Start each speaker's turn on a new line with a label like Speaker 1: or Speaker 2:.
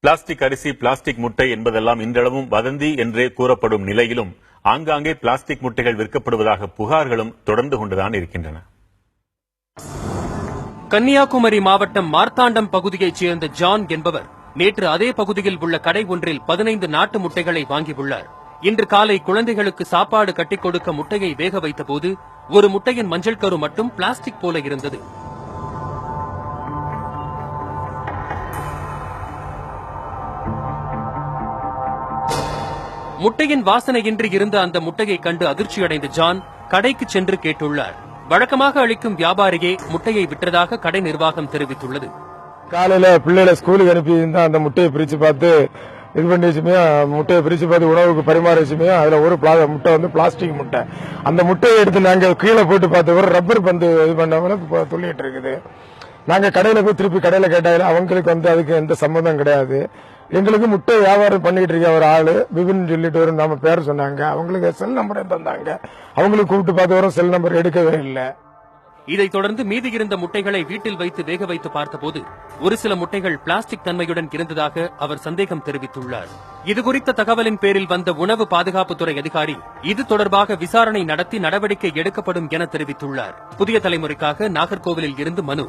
Speaker 1: Plastic அரிசி, plastic முட்டை என்பதெல்லாம் இன்றளவும் வதந்தி என்றே கூறப்படும் நிலையிலும் ஆங்காங்கே பிளாஸ்டிக் முட்டைகள் விற்கப்படுவதாக புகார்களும் தொடர்ந்து கொண்டுதான் இருக்கின்றன.
Speaker 2: கன்னியாகுமரி மாவட்டம் மார்த்தாண்டம் பகுதியைச் சேர்ந்த ஜான் என்பவர் நேற்று அதே பகுதியில் உள்ள கடை ஒன்றில் 15 நாட்டு முட்டைகளை வாங்கியுள்ளார். இன்று காலை குழந்தைகளுக்கு சாப்பாடு கட்டிக் கொடுக்க முட்டையை வேக வைத்தபோது ஒரு முட்டையின் மஞ்சள் கரு மட்டும் பிளாஸ்டிக் போல இருந்தது. முட்டையின் வாசனையின்றி இருந்த அந்த முட்டையை கண்டு அதிர்ச்சியடைந்த ஜான் கடைக்கு சென்று கேட்டுள்ளார். வழக்கமாக அளிக்கும் வியாபாரியே முட்டையை விற்றதாக கடை நிர்வாகம் தெரிவித்துள்ளது.
Speaker 3: காலையில பிள்ளைகளை ஸ்கூலுக்கு அனுப்பி அந்த முட்டையை பிரிச்சு பார்த்து இது பண்ணி வச்சுமே, முட்டையை பிரிச்சு பார்த்து உணவுக்கு பரிமாற வச்சுமே, அதுல ஒரு முட்டை வந்து பிளாஸ்டிக் முட்டை. அந்த முட்டையை எடுத்து நாங்க கீழே போட்டு பார்த்து ஒரு ரப்பர் பந்து இது பண்ண துள்ளிட்டு இருக்குது. நாங்க கடையில போய் திருப்பி கடையில கேட்டாங்க, அவங்களுக்கு வந்து அதுக்கு எந்த சம்மந்தம் கிடையாது. எங்களுக்கு முட்டை வியாபாரம் பண்ணிட்டு இருக்க ஒரு ஆளு பிபின் சொல்லிட்டு வரும் நம்ம பேர் சொன்னாங்க. அவங்களுக்கு செல் நம்பர் தந்தாங்க. அவங்களுக்கு கூப்பிட்டு பார்த்து வரும், செல் நம்பர் எடுக்கவே இல்லை.
Speaker 2: இதைத் தொடர்ந்து மீதி இருந்த முட்டைகளை வீட்டில் வைத்து வேக வைத்து பார்த்தபோது ஒரு சில முட்டைகள் பிளாஸ்டிக் தன்மையுடன் இருந்ததாக அவர் சந்தேகம் தெரிவித்துள்ளார். இதுகுறித்த தகவலின் பேரில் வந்த உணவு பாதுகாப்புத்துறை அதிகாரி இது தொடர்பாக விசாரணை நடத்தி நடவடிக்கை எடுக்கப்படும் என தெரிவித்துள்ளார். புதிய தலைமுறைக்காக நாகர்கோவிலில் இருந்து மனு.